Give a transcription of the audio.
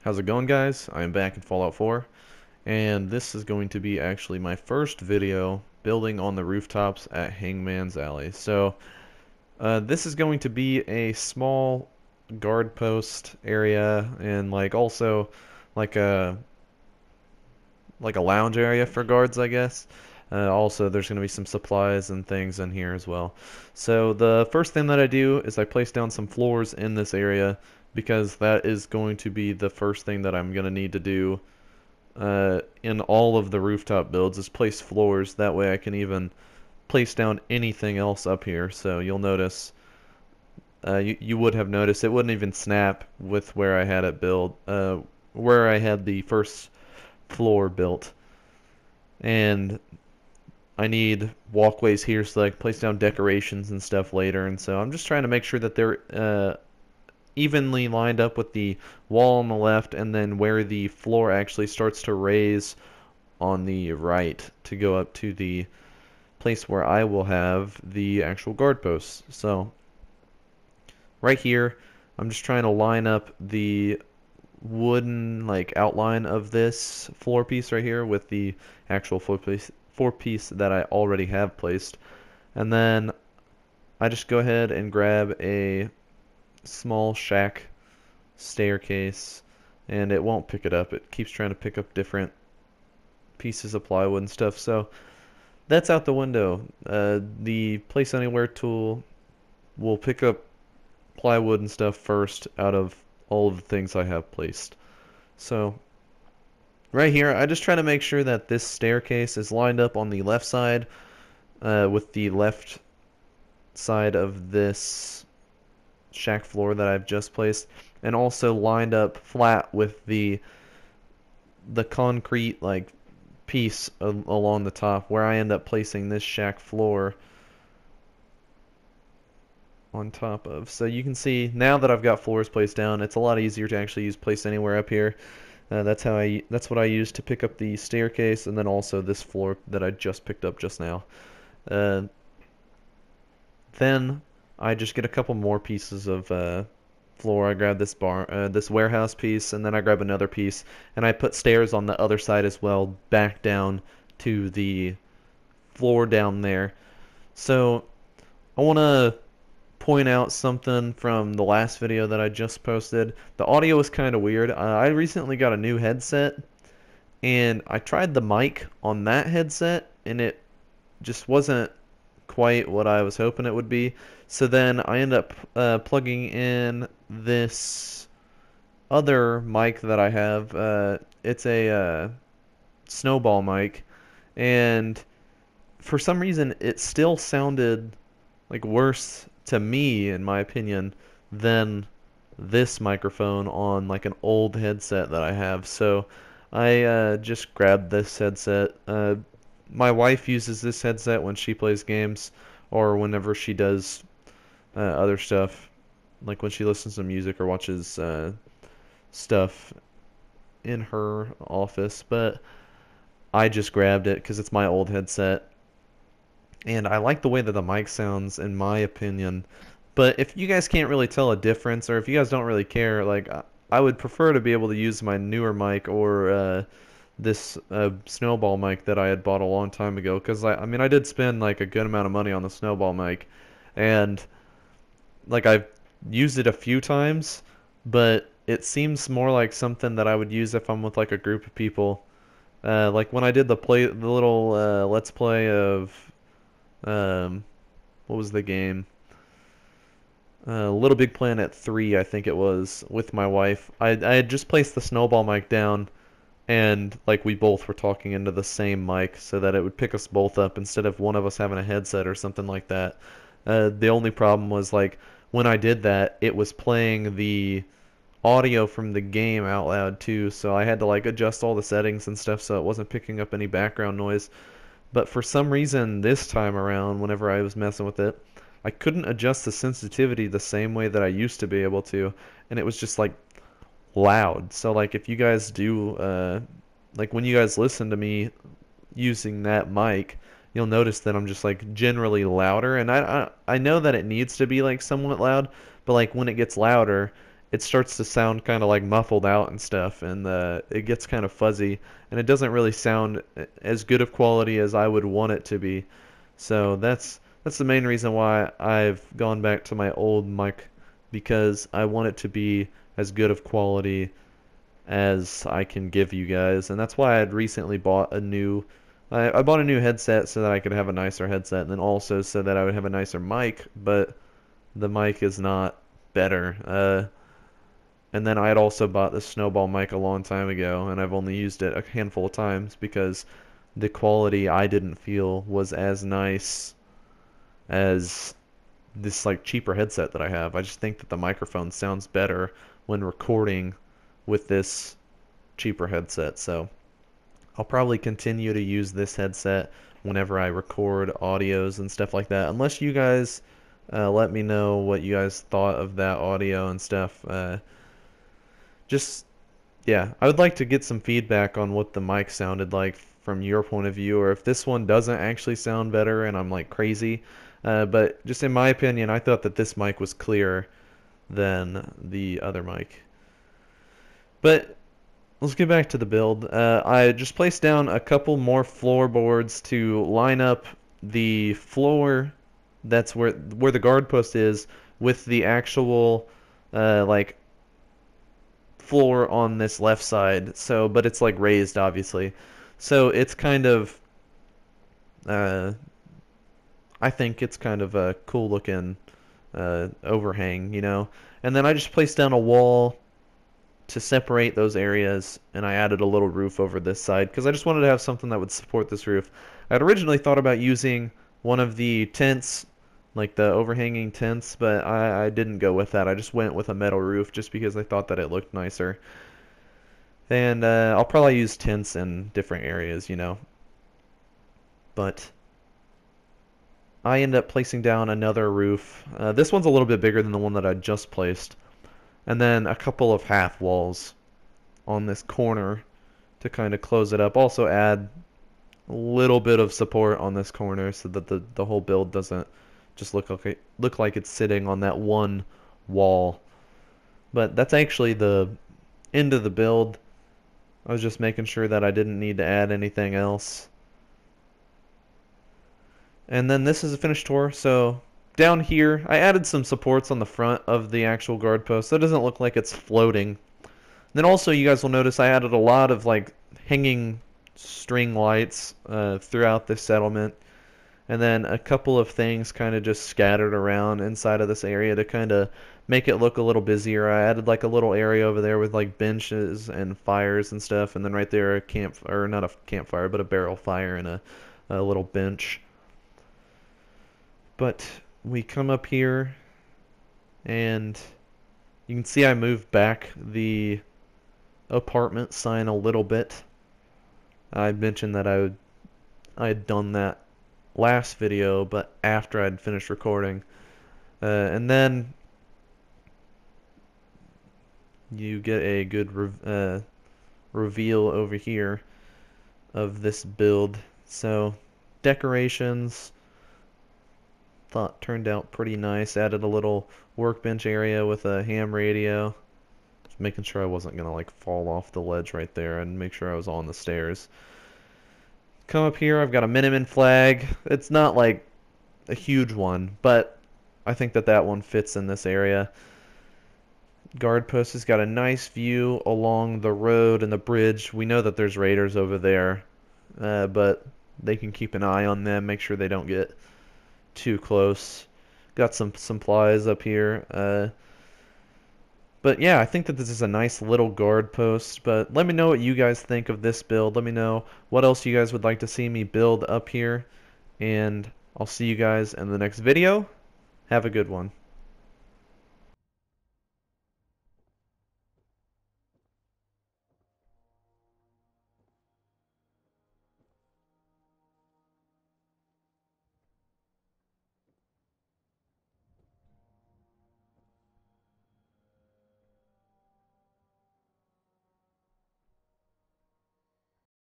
How's it going, guys? I am back in Fallout 4, and this is going to be actually my first video building on the rooftops at Hangman's Alley. This is going to be a small guard post area and also like a like a lounge area for guards, I guess. Also, there's going to be some supplies and things in here as well. So the first thing that I do is I place down some floors in this area because that is going to be the first thing that I'm going to need to do in all of the rooftop builds is place floors. That way I can even place down anything else up here. So you'll notice, you would have noticed it wouldn't even snap with where I had it built, where I had the first floor built. And I need walkways here so that I can place down decorations and stuff later. And so I'm just trying to make sure that they're evenly lined up with the wall on the left and then where the floor actually starts to raise on the right to go up to the place where I will have the actual guard posts. So right here, I'm just trying to line up the wooden outline of this floor piece right here with the actual floor piece that I already have placed. And then I just go ahead and grab a small shack staircase, and it won't pick it up. It keeps trying to pick up different pieces of plywood and stuff. So that's out the window. The place anywhere tool will pick up plywood and stuff first out of all of the things I have placed. So right here, I just try to make sure that this staircase is lined up on the left side with the left side of this shack floor that I've just placed, and also lined up flat with the concrete piece along the top where I end up placing this shack floor on top of. So you can see now that I've got floors placed down, it's a lot easier to actually use place anywhere up here. That's what I use to pick up the staircase, and then also this floor that I just picked up just now. Then I just get a couple more pieces of floor. I grab this warehouse piece, and then I grab another piece, and I put stairs on the other side as well, back down to the floor down there. So I want to point out something from the last video that I just posted. The audio was kind of weird. I recently got a new headset, and I tried the mic on that headset, and it just wasn't quite what I was hoping it would be. So then I end up plugging in this other mic that I have. It's a snowball mic, and for some reason it still sounded worse to me, in my opinion, than this microphone on an old headset that I have. So I just grabbed this headset. My wife uses this headset when she plays games or whenever she does other stuff, like when she listens to music or watches stuff in her office. But I just grabbed it because it's my old headset, and I like the way that the mic sounds, in my opinion. But if you guys can't really tell a difference, or if you guys don't really care, I would prefer to be able to use my newer mic or this snowball mic that I had bought a long time ago, because I mean I did spend a good amount of money on the snowball mic, and I've used it a few times, but it seems more like something that I would use if I'm with a group of people. Like when I did the little let's play of what was the game? Little Big Planet 3, I think it was, with my wife. I had just placed the snowball mic down, and we both were talking into the same mic so that it would pick us both up instead of one of us having a headset or something like that. The only problem was when I did that, it was playing the audio from the game out loud too, so I had to adjust all the settings and stuff so it wasn't picking up any background noise. But for some reason this time around, whenever I was messing with it, I couldn't adjust the sensitivity the same way that I used to be able to, and it was just loud. So if you guys do when you guys listen to me using that mic, you'll notice that I'm just generally louder, and I know that it needs to be somewhat loud, but when it gets louder, it starts to sound kind of like muffled out and stuff, and it gets kind of fuzzy, and it doesn't really sound as good of quality as I would want it to be. So that's the main reason why I've gone back to my old mic, because I want it to be as good of quality as I can give you guys, and that's why I had recently bought a new I bought a new headset so that I could have a nicer headset, and then also so that I would have a nicer mic, but the mic is not better. And then I had also bought the Snowball mic a long time ago, and I've only used it a handful of times because the quality I didn't feel was as nice as this like cheaper headset that I have. I just think that the microphone sounds better when recording with this cheaper headset. So I'll probably continue to use this headset whenever I record audios and stuff like that, unless you guys let me know what you guys thought of that audio and stuff. Just, yeah, I would like to get some feedback on what the mic sounded like from your point of view, or if this one doesn't actually sound better and I'm like crazy. But just in my opinion, I thought that this mic was clearer than the other mic. But let's get back to the build. I just placed down a couple more floorboards to line up the floor that's where the guard post is with the actual like floor on this left side. So, but it's like raised, obviously. So it's kind of, I think it's kind of a cool looking overhang, you know. And then I just placed down a wall to separate those areas, and I added a little roof over this side because I just wanted to have something that would support this roof. I had originally thought about using one of the tents, like the overhanging tents, but I didn't go with that. I just went with a metal roof just because I thought that it looked nicer. And I'll probably use tents in different areas, you know. But I end up placing down another roof. This one's a little bit bigger than the one that I just placed. And then a couple of half walls on this corner to kind of close it up. Also add a little bit of support on this corner so that the whole build doesn't just look like it's sitting on that one wall. But that's actually the end of the build. I was just making sure that I didn't need to add anything else. And then this is a finished tour. So down here, I added some supports on the front of the actual guard post so it doesn't look like it's floating. Then also, you guys will notice I added a lot of like hanging string lights throughout this settlement, and then a couple of things kind of just scattered around inside of this area to kind of make it look a little busier. I added like a little area over there with like benches and fires and stuff, and then right there a camp, or not a campfire, but a barrel fire and a little bench. But we come up here, and you can see I moved back the apartment sign a little bit. I mentioned that I had done that last video, but after I'd finished recording. And then you get a good reveal over here of this build. So decorations thought turned out pretty nice. Added a little workbench area with a ham radio. Just making sure I wasn't gonna like fall off the ledge right there, and make sure I was on the stairs. Come up here, I've got a Miniman flag. It's not like a huge one, but I think that that one fits in this area. Guard post has got a nice view along the road and the bridge. We know that there's raiders over there, but they can keep an eye on them, make sure they don't get too close. Got some supplies up here. But yeah, I think that this is a nice little guard post. But let me know what you guys think of this build. Let me know what else you guys would like to see me build up here. And I'll see you guys in the next video. Have a good one.